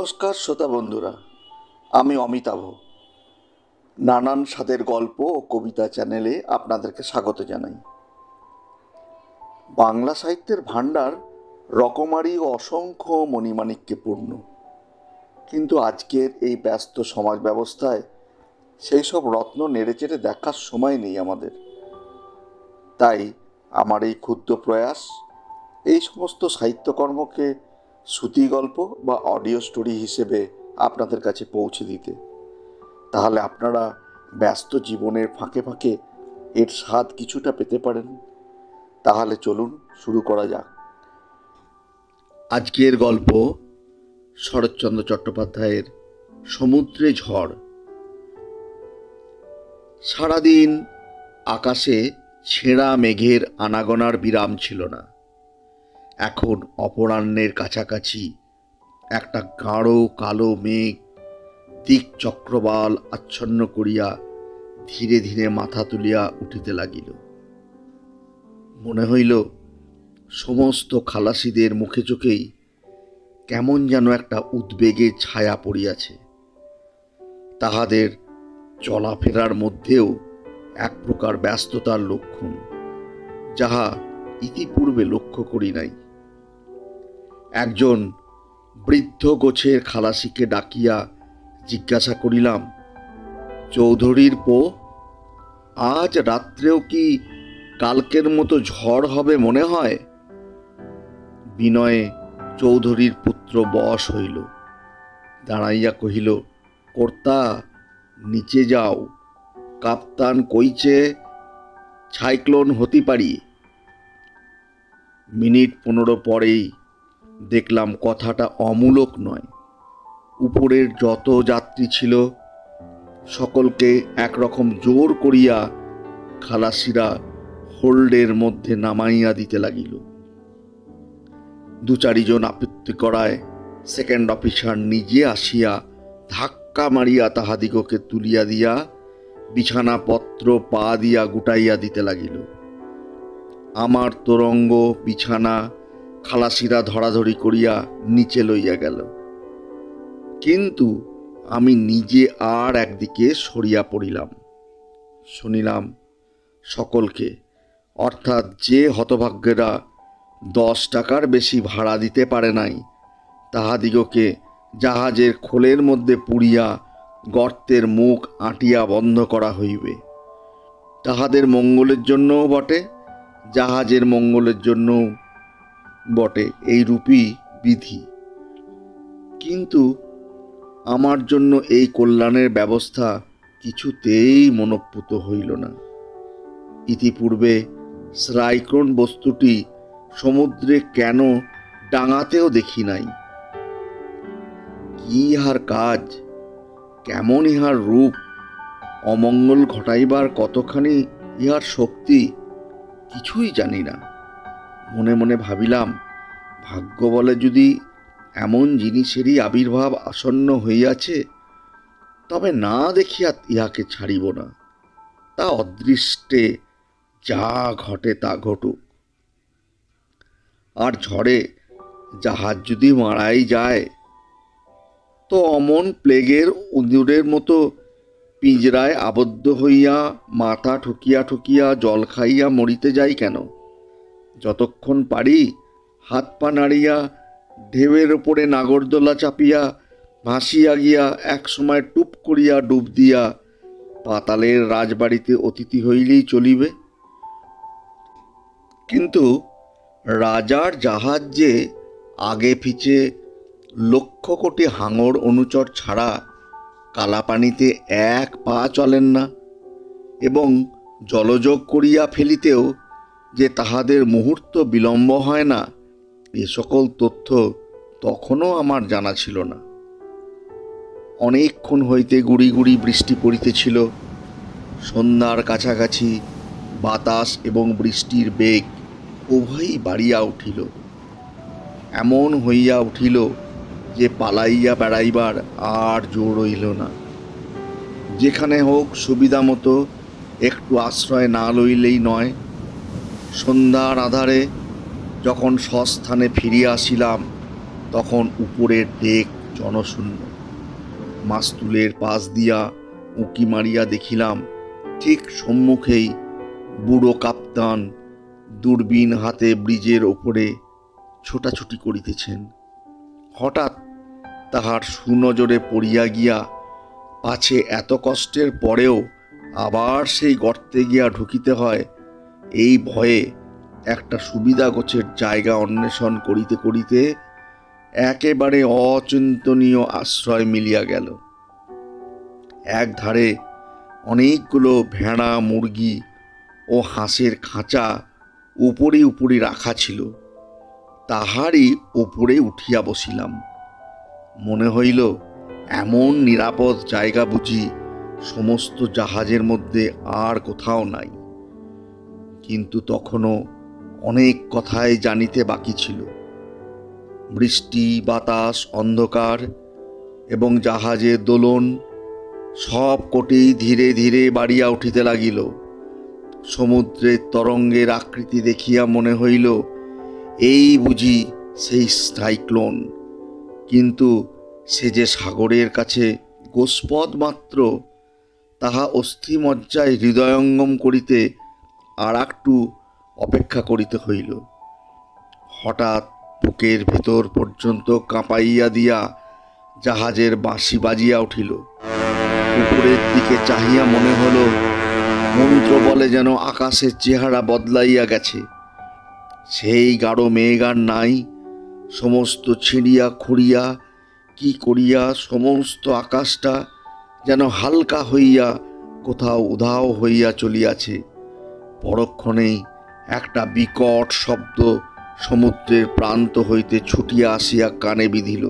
নমস্কার শ্রোতা বন্ধুরা, আমি অমিতাভ। নানান স্বাদের গল্প ও কবিতা চ্যানেলে আপনাদেরকে স্বাগত জানাই। বাংলা সাহিত্যের ভাণ্ডার রকমারি ও অসংখ্য মণিমাণিক্যে পূর্ণ, কিন্তু আজকের এই ব্যস্ত সমাজ ব্যবস্থায় সেই সব রত্ন নেড়েচেড়ে দেখার সময় নেই আমাদের। তাই আমার এই ক্ষুদ্র প্রয়াস এই সমস্ত সাহিত্যকর্মকে শ্রুতি গল্প বা অডিও স্টোরি হিসেবে আপনাদের কাছে পৌঁছে দিতে। তাহলে আপনারা ব্যস্ত জীবনের ফাঁকে ফাঁকে এর স্বাদ কিছুটা পেতে পারেন। তাহলে চলুন শুরু করা যাক। আজকের গল্প শরৎচন্দ্র চট্টোপাধ্যায়ের সমুদ্রে ঝড়। সারাদিন আকাশে ছেঁড়া মেঘের আনাগোনার বিরাম ছিল না। এখন অপরাহ্নের কাছাকাছি একটা গাঢ় কালো মেঘ দিক চক্রবাল আচ্ছন্ন করিয়া ধীরে ধীরে মাথা তুলিয়া উঠিতে লাগিল। মনে হইল সমস্ত খালাসিদের মুখে চোখেই কেমন যেন একটা উদ্বেগের ছায়া পড়িয়াছে। তাহাদের চলাফেরার মধ্যেও এক প্রকার ব্যস্ততার লক্ষণ, যাহা ইতিপূর্বে লক্ষ্য করি নাই। একজন বৃদ্ধ গোছের খালাসিকে ডাকিয়া জিজ্ঞাসা করিলাম, চৌধুরীর পো, আজ রাত্রেও কি কালকের মতো ঝড় হবে মনে হয়? বিনয়ে চৌধুরীর পুত্র বশ হইল, দাঁড়াইয়া কহিল, কর্তা নিচে যাও, কাপ্তান কইছে সাইক্লোন হতে পারি। মিনিট 15 পরেই দেখলাম কথাটা অমূলক নয়। উপরের যত যাত্রী ছিল সকলকে একরকম জোর করিয়া খালাসিরা হোল্ডের মধ্যে নামাইয়া দিতে লাগিল। 2-4 জন আপত্তি করায় সেকেন্ড অফিসার নিজে আসিয়া ধাক্কা মারিয়া তাহাদিগকে তুলিয়া দিয়া বিছানাপত্র পা দিয়া গুটাইয়া দিতে লাগিল। আমার তোরঙ্গ বিছানা খালাসিরা ধরাধরি করিয়া নিচে লইয়া গেল, কিন্তু আমি নিজে আর একদিকে সরিয়া পড়িলাম। শুনিলাম সকলকে, অর্থাৎ যে হতভাগ্যেরা 10 টাকার বেশি ভাড়া দিতে পারে নাই, তাহাদিগকে জাহাজের খোলের মধ্যে পুড়িয়া গর্তের মুখ আঁটিয়া বন্ধ করা হইবে। তাহাদের মঙ্গলের জন্যও বটে, জাহাজের মঙ্গলের জন্যও বটে, এই রূপই বিধি। কিন্তু আমার জন্য এই কল্যাণের ব্যবস্থা কিছুতেই মনঃপূত হইল না। ইতিপূর্বে সাইক্লোন বস্তুটি সমুদ্রে কেন ডাঙাতেও দেখি নাই। কি ইহার কাজ, কেমন ইহার রূপ, অমঙ্গল ঘটাইবার কতখানি ইহার শক্তি, কিছুই জানি না। মনে মনে ভাবিলাম, ভাগ্য বলে যদি এমন জিনিসেরই আবির্ভাব আসন্ন হইয়াছে, তবে না দেখিয়া ইহাকে ছাড়িব না। তা অদৃষ্টে যা ঘটে তা ঘটুক। আর ঝড়ে জাহাজ যদি মারাই যায়, তো অমন প্লেগের উদুরের মতো পিঁজরায় আবদ্ধ হইয়া মাথা ঠুকিয়া ঠুকিয়া জল খাইয়া মরিতে যাই কেন? যতক্ষণ পারি হাত পা নাড়িয়া ঢেউয়ের ওপরে নাগরদোলা চাপিয়া ভাসিয়া গিয়া এক সময় টুপ করিয়া ডুব দিয়া পাতালের রাজবাড়িতে অতিথি হইলেই চলিবে। কিন্তু রাজার জাহাজ যে আগে পিছে 1,00,000 কোটি হাঙর অনুচর ছাড়া কালাপানিতে 1 পা চলেন না, এবং জলযোগ করিয়া ফেলিতেও যে তাহাদের মুহূর্ত বিলম্ব হয় না, এ সকল তথ্য তখনও আমার জানা ছিল না। অনেকক্ষণ হইতে গুড়ি গুড়ি বৃষ্টি পড়িতেছিল। সন্ধ্যার কাছাকাছি বাতাস এবং বৃষ্টির বেগ উভয়ই বাড়িয়া উঠিল। এমন হইয়া উঠিল যে পালাইয়া বেড়াইবার আর জোর রইল না। যেখানে হোক সুবিধা মতো একটু আশ্রয় না লইলেই নয়। সন্ধ্যার আধারে যখন স্বস্থানে ফিরিয়া আসিলাম, তখন উপরের ডেক জনশূন্য। মাস্তুলের পাশ দিয়া উঁকি মারিয়া দেখিলাম ঠিক সম্মুখেই বুড়ো কাপ্তান দূরবীন হাতে ব্রিজের ওপরে ছোটাছুটি করিতেছেন। হঠাৎ তাহার সুনজরে পড়িয়া গিয়া পাছে এত কষ্টের পরেও আবার সেই গর্তে গিয়া ঢুকিতে হয়, এই ভয়ে একটা সুবিধা গোছের জায়গা অন্বেষণ করিতে করিতে একেবারে অচিন্তনীয় আশ্রয় মিলিয়া গেল। এক ধারে অনেকগুলো ভেড়া, মুরগি ও হাঁসের খাঁচা উপরে উপরে রাখা ছিল। তাহারই উপরে উঠিয়া বসিলাম। মনে হইল এমন নিরাপদ জায়গা বুঝি সমস্ত জাহাজের মধ্যে আর কোথাও নাই। কিন্তু তখনও অনেক কথাই জানিতে বাকি ছিল। বৃষ্টি, বাতাস, অন্ধকার এবং জাহাজের দোলন সব কোটি ধীরে ধীরে বাড়িয়া উঠিতে লাগিল। সমুদ্রের তরঙ্গের আকৃতি দেখিয়া মনে হইল এই বুঝি সেই সাইক্লোন, কিন্তু সে যে সাগরের কাছে গোষ্পদ মাত্র। তাহা অস্থিমজ্জায় হৃদয়ঙ্গম করিতে আর একটু অপেক্ষা করিতে হইল। হঠাৎ বুকের ভেতর পর্যন্ত কাঁপাইয়া দিয়া জাহাজের বাঁশি বাজিয়া উঠিল। উপরের দিকে চাহিয়া মনে হল মন্ত্র বলে যেন আকাশের চেহারা বদলাইয়া গেছে। সেই গাঢ় মেঘ আর নাই। সমস্ত ছিঁড়িয়া খুঁড়িয়া কি করিয়া সমস্ত আকাশটা যেন হালকা হইয়া কোথাও উধাও হইয়া চলিয়াছে। পরক্ষণেই একটা বিকট শব্দ সমুদ্রের প্রান্ত হইতে ছুটিয়া আসিয়া কানে বিঁধিল।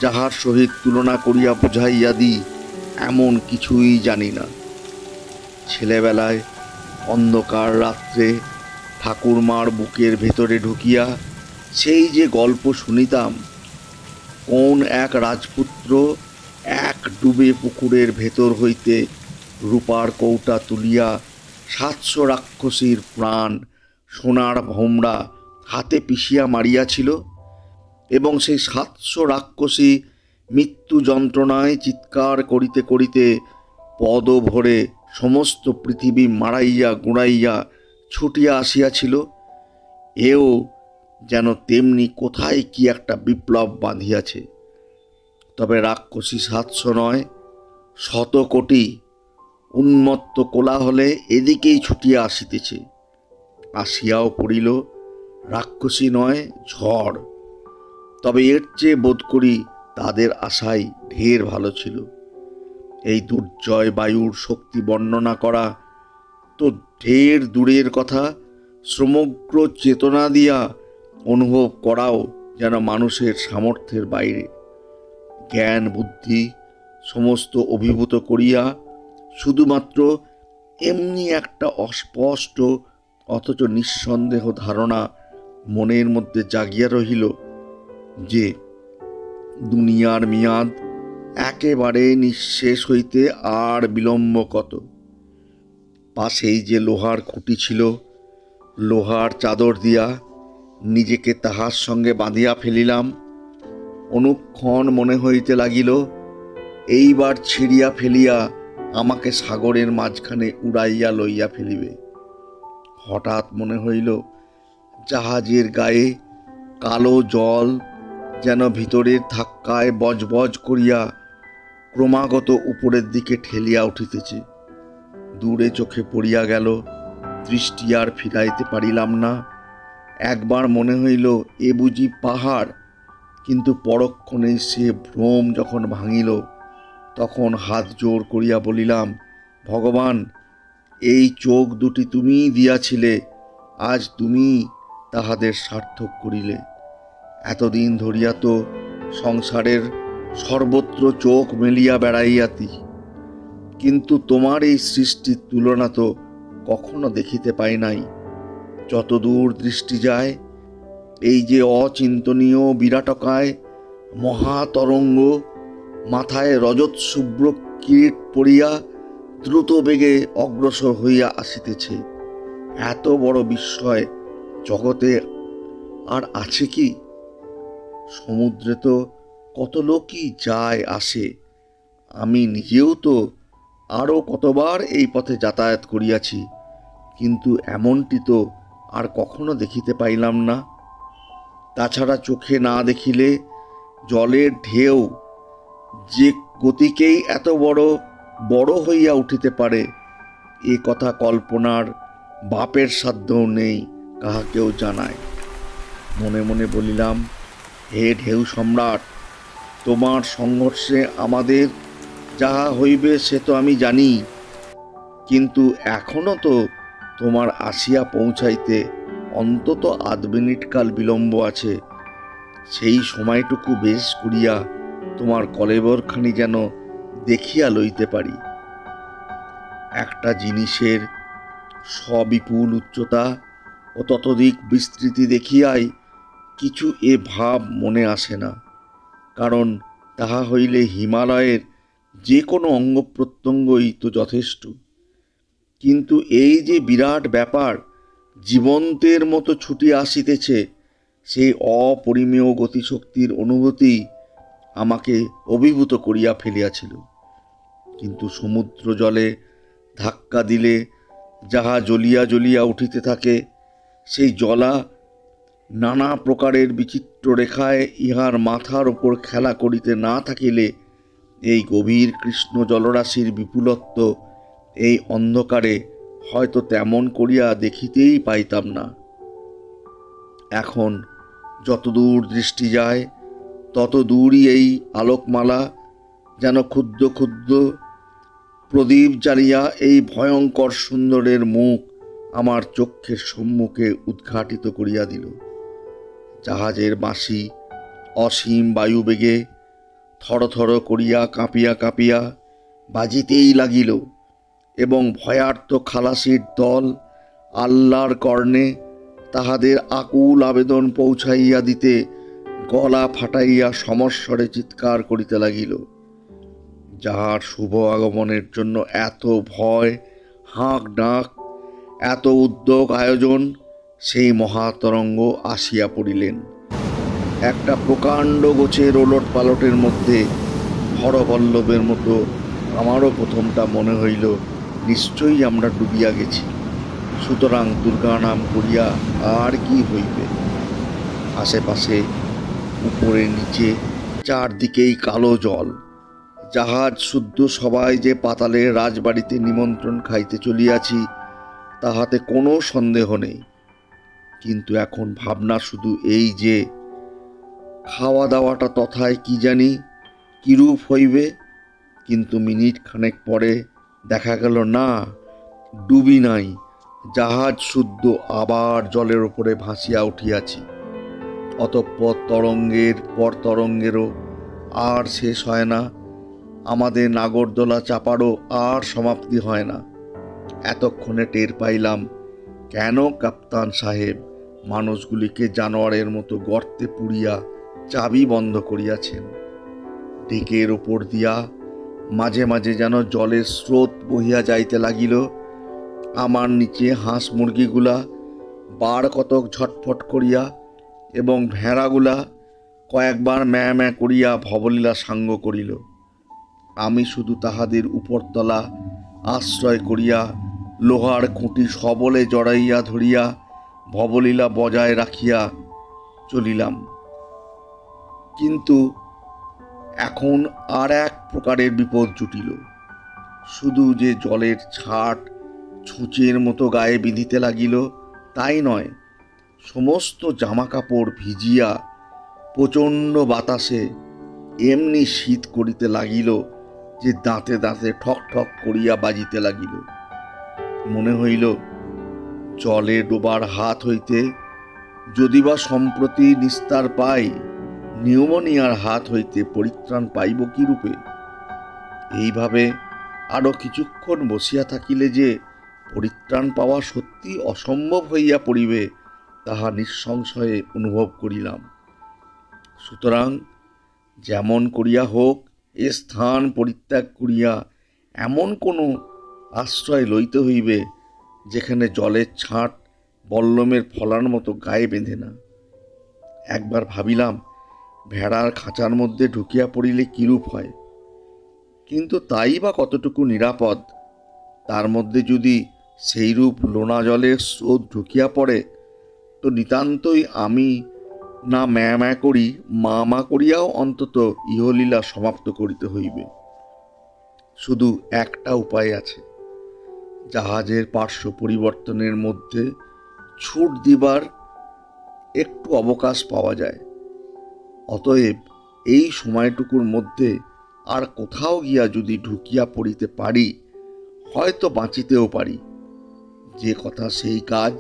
যাহার সহিত তুলনা করিয়া বুঝাইয়া দিই এমন কিছুই জানি না। ছেলেবেলায় অন্ধকার রাত্রে ঠাকুরমার বুকের ভেতরে ঢুকিয়া সেই যে গল্প শুনিতাম, কোন এক রাজপুত্র এক ডুবে পুকুরের ভেতর হইতে রূপার কৌটা তুলিয়া 700 রাক্ষসীর প্রাণ সোনার ভোমরা হাতে পিষিয়া মারিয়াছিল, এবং সেই 700 রাক্ষসী মৃত্যু যন্ত্রণায় চিৎকার করিতে করিতে পদ ভরে সমস্ত পৃথিবী মারাইয়া গুড়াইয়া ছুটিয়া আসিয়াছিল। এও যেন তেমনি কোথায় কি একটা বিপ্লব বাঁধিয়াছে। তবে রাক্ষসী 700 নয়, 100 কোটি উন্মত্ত কোলাহলে এদিকেই ছুটিয়া আসিতেছে। আসিয়াও পড়িল রাক্ষসী নয়, ঝড়। তবে এর চেয়ে বোধ করি তাদের আশাই ঢের ভালো ছিল। এই দুর্জয় বায়ুর শক্তি বর্ণনা করা তো ঢের দূরের কথা, সমগ্র চেতনা দিয়া অনুভব করাও যেন মানুষের সামর্থ্যের বাইরে। জ্ঞান বুদ্ধি সমস্ত অভিভূত করিয়া শুধুমাত্র এমনি একটা অস্পষ্ট অথচ নিঃসন্দেহ ধারণা মনের মধ্যে জাগিয়া রহিল যে দুনিয়ার মেয়াদ একেবারে নিঃশেষ হইতে আর বিলম্ব কত। পাশেই যে লোহার খুঁটি ছিল, লোহার চাদর দিয়া নিজেকে তাহার সঙ্গে বাঁধিয়া ফেলিলাম। অনুক্ষণ মনে হইতে লাগিল এইবার ছিঁড়িয়া ফেলিয়া আমাকে সাগরের মাঝখানে উড়াইয়া লইয়া ফেলিবে। হঠাৎ মনে হইল জাহাজের গায়ে কালো জল যেন ভিতরের ধাক্কায় বজবজ করিয়া ক্রমাগত উপরের দিকে ঠেলিয়া উঠিতেছে। দূরে চোখে পড়িয়া গেল, দৃষ্টি আর ফিরাইতে পারিলাম না। একবার মনে হইল এ বুঝি পাহাড়, কিন্তু পরক্ষণেই সে ভ্রম যখন ভাঙিল তখন হাত জোর করিয়া বলিলাম, ভগবান, এই চোখ দুটি তুমিই দিয়াছিলে, আজ তুমি তাহাদের সার্থক করিলে। এতদিন ধরিয়া তো সংসারের সর্বত্র চোখ মেলিয়া বেড়াইয়াতি, কিন্তু তোমার এই সৃষ্টির তুলনা তো কখনো দেখিতে পাই নাই। যতদূর দৃষ্টি যায় এই যে অচিন্তনীয় বিরাটকায় মহাতরঙ্গ মাথায় রজত শুভ্র কিরীট পরিয়া দ্রুত বেগে অগ্রসর হইয়া আসিতেছে। এত বড় বিস্ময় জগতে আর আছে কি? সমুদ্রে তো কত লোকই যায় আসে, আমি নিজেও তো আরও কতবার এই পথে যাতায়াত করিয়াছি, কিন্তু এমনটি তো আর কখনো দেখিতে পাইলাম না। তাছাড়া চোখে না দেখিলে জলের ঢেউ যে গতিকেই এত বড় বড় হইয়া উঠিতে পারে, এ কথা কল্পনার বাপের সাধ্যও নেই কাহাকেও জানায়। মনে মনে বলিলাম, হে ঢেউ সম্রাট, তোমার সংঘর্ষে আমাদের যাহা হইবে সে তো আমি জানি, কিন্তু এখনো তো তোমার আসিয়া পৌঁছাইতে অন্তত ৮ মিনিট কাল বিলম্ব আছে। সেই সময়টুকু বেশ করিয়া তোমার কলেবরখানি যেন দেখিয়া লইতে পারি। একটা জিনিসের সবিপুল উচ্চতা ও ততোধিক বিস্তৃতি দেখিয়াই কিছু এ ভাব মনে আসে না, কারণ তাহা হইলে হিমালয়ের যে কোনো অঙ্গ প্রত্যঙ্গই তো যথেষ্ট। কিন্তু এই যে বিরাট ব্যাপার জীবন্তের মতো ছুটিয়া আসিতেছে, সেই অপরিমেয় গতিশক্তির অনুভূতি আমাকে অভিভূত করিয়া ফেলিয়াছিল। কিন্তু সমুদ্র জলে ধাক্কা দিলে যাহা জ্বলিয়া জ্বলিয়া উঠিতে থাকে, সেই জ্বলা নানা প্রকারের বিচিত্র রেখায় ইহার মাথার ওপর খেলা করিতে না থাকিলে এই গভীর কৃষ্ণ জলরাশির বিপুলত্ব এই অন্ধকারে হয়তো তেমন করিয়া দেখিতেই পাইতাম না। এখন যতদূর দৃষ্টি যায় তত দূরই এই আলোকমালা যেন ক্ষুদ্র ক্ষুদ্র প্রদীপ জ্বালিয়া এই ভয়ঙ্কর সুন্দরের মুখ আমার চক্ষের সম্মুখে উদ্ঘাটিত করিয়া দিল। জাহাজের বাঁশি অসীম বায়ুবেগে থরথর করিয়া কাঁপিয়া কাঁপিয়া বাজিতেই লাগিল, এবং ভয়ার্ত খালাসির দল আল্লাহর কর্ণে তাহাদের আকুল আবেদন পৌঁছাইয়া দিতে গলা ফাটাইয়া সমস্বরে চিৎকার করিতে লাগিল। যাহার শুভ আগমনের জন্য এত ভয়, হাঁক ডাক, এত উদ্যোগ আয়োজন, সেই মহাতরঙ্গ আসিয়া পড়িলেন। একটা প্রকাণ্ড গোছের ওলট পালটের মধ্যে হরপল্লবের মতো আমারও প্রথমটা মনে হইল নিশ্চয়ই আমরা ডুবিয়া গেছি, সুতরাং দুর্গা নাম করিয়া আর কি হইবে। আশেপাশে উপরে নিচে চারদিকেই কালো জল। জাহাজ শুদ্ধ সবাই যে পাতালের রাজবাড়িতে নিমন্ত্রণ খাইতে চলিয়াছি তাহাতে কোনো সন্দেহ নেই, কিন্তু এখন ভাবনা শুধু এই যে খাওয়া দাওয়াটা তথায় কি জানি কিরূপ হইবে। কিন্তু মিনিট খানেক পরে দেখা গেল না, ডুবি নাই, জাহাজ শুদ্ধ আবার জলের ওপরে ভাসিয়া উঠিয়াছি। অতঃপর তরঙ্গের পর তরঙ্গেরও আর শেষ হয় না, আমাদের নাগরদোলা চাপারও আর সমাপ্তি হয় না। এতক্ষণে টের পাইলাম কেন কাপ্তান সাহেব মানুষগুলিকে জানোয়ারের মতো গর্তে পুড়িয়া চাবি বন্ধ করিয়াছেন। ডেকের ওপর দিয়া মাঝে মাঝে যেন জলের স্রোত বহিয়া যাইতে লাগিল। আমার নিচে হাঁস মুরগিগুলা বার কতক ঝটফট করিয়া এবং ভেড়াগুলা কয়েকবার ম্যাঁ ম্যাঁ করিয়া ভবলীলা সাঙ্গ করিল। আমি শুধু তাহাদের উপরতলা আশ্রয় করিয়া লোহার খুঁটি সবলে জড়াইয়া ধরিয়া ভবলীলা বজায় রাখিয়া চলিলাম। কিন্তু এখন আর এক প্রকারের বিপদ জুটিল। শুধু যে জলের ছাট ছুঁচের মতো গায়ে বিঁধিতে লাগিল তাই নয়, সমস্ত জামা কাপড় ভিজিয়া প্রচণ্ড বাতাসে এমনি শীত করিতে লাগিল যে দাঁতে দাঁতে ঠক ঠক করিয়া বাজিতে লাগিল। মনে হইল জলে ডোবার হাত হইতে যদি বা সম্প্রতি নিস্তার পাই, নিউমোনিয়ার হাত হইতে পরিত্রাণ পাইব কি রূপে। এইভাবে আরো কিছুক্ষণ বসিয়া থাকিলে যে পরিত্রাণ পাওয়া সত্যি অসম্ভব হইয়া পড়িবে তাহা নিঃসংশয়ে অনুভব করিলাম। সুতরাং যেমন করিয়া হোক এ স্থান পরিত্যাগ করিয়া এমন কোনো আশ্রয় লইতে হইবে যেখানে জলের ছাঁট বল্লমের ফলার মতো গায়ে বেঁধে না। একবার ভাবিলাম ভেড়ার খাঁচার মধ্যে ঢুকিয়া পড়িলে কিরূপ হয়, কিন্তু তাই বা কতটুকু নিরাপদ? তার মধ্যে যদি সেইরূপ লোনা জলের স্রোত ঢুকিয়া পড়ে, তো নিতান্তই আমি না ম্যা ম্যা করি, মা মা করিয়াও অন্তত ইহলীলা সমাপ্ত করিতে হইবে। শুধু একটা উপায় আছে, জাহাজের পার্শ্ব পরিবর্তনের মধ্যে ছুট দিবার একটু অবকাশ পাওয়া যায়। অতএব এই সময়টুকুর মধ্যে আর কোথাও গিয়া যদি ঢুকিয়া পড়িতে পারি, হয়তো বাঁচিতেও পারি। যে কথা সেই কাজ।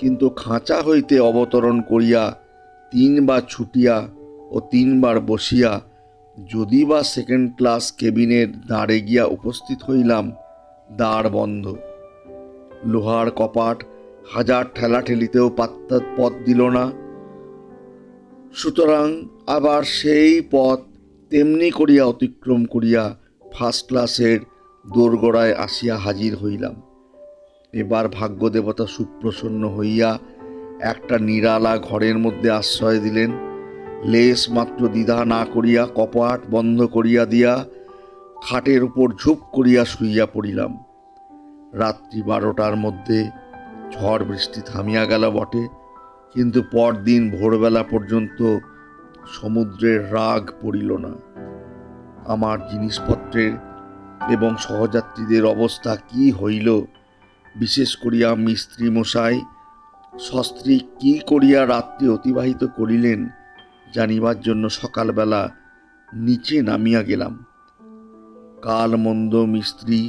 কিন্তু খাঁচা হইতে অবতরণ করিয়া 3 বার ছুটিয়া ও 3 বার বসিয়া যদি বা সেকেন্ড ক্লাস কেবিনের দ্বারে গিয়া উপস্থিত হইলাম, দ্বার বন্ধ। লোহার কপাট হাজার ঠেলাঠেলিতেও পথ দিল না। সুতরাং আবার সেই পথ তেমনি করিয়া অতিক্রম করিয়া ফার্স্ট ক্লাসের দোরগোড়ায় আসিয়া হাজির হইলাম। এবার ভাগ্যদেবতা সুপ্রসন্ন হইয়া একটা নিরালা ঘরের মধ্যে আশ্রয় দিলেন। লেশ মাত্র দ্বিধা না করিয়া কপাট বন্ধ করিয়া দিয়া খাটের উপর ঝুপ করিয়া শুইয়া পড়িলাম। রাত্রি 12টার মধ্যে ঝড় বৃষ্টি থামিয়া গেল বটে, কিন্তু পরদিন ভোরবেলা পর্যন্ত সমুদ্রের রাগ পড়িল না। আমার জিনিসপত্রের এবং সহযাত্রীদের অবস্থা কি হইল, বিশেষ করিয়া মিস্ত্রি মশাই সস্ত্রী কি করিয়া রাত্রি অতিবাহিত করিলেন, জানিবার জন্য সকালবেলা নিচে নামিয়া গেলাম। কাল মন্দ মিস্ত্রি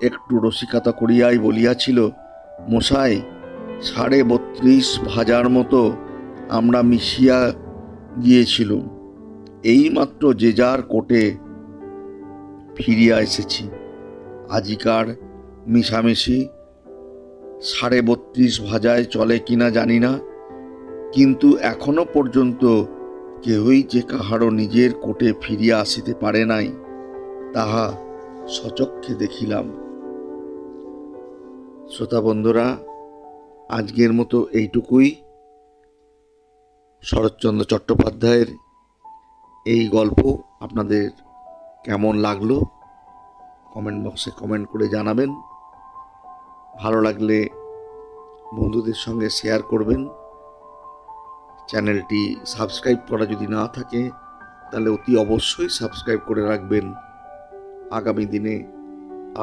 একটু রসিকতা করিয়াই বলিয়াছিল, মশাই 32.5 ভাজার মতো আমরা মিশিয়া গিয়েছিলুম, এইমাত্র যে যার কোটে ফিরিয়া এসেছি। আজিকার মিশামিশি 32.5 ভাজায় চলে কিনা জানি না, কিন্তু এখনো পর্যন্ত কেহই যে কাহারও নিজের কোটে ফিরিয়া আসিতে পারে নাই, তাহা সচক্ষে দেখিলাম। শ্রোতা বন্ধুরা, আজকের মতো এইটুকুই। শরৎচন্দ্র চট্টোপাধ্যায়ের এই গল্প আপনাদের কেমন লাগলো কমেন্ট বক্সে কমেন্ট করে জানাবেন। ভালো লাগলে বন্ধুদের সঙ্গে শেয়ার করবেন। চ্যানেলটি সাবস্ক্রাইব করা যদি না থাকে, তাহলে অতি অবশ্যই সাবস্ক্রাইব করে রাখবেন। আগামী দিনে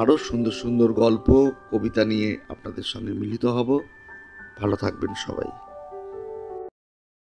আরও সুন্দর সুন্দর গল্প কবিতা নিয়ে আপনাদের সঙ্গে মিলিত হব। ভালো থাকবেন সবাই।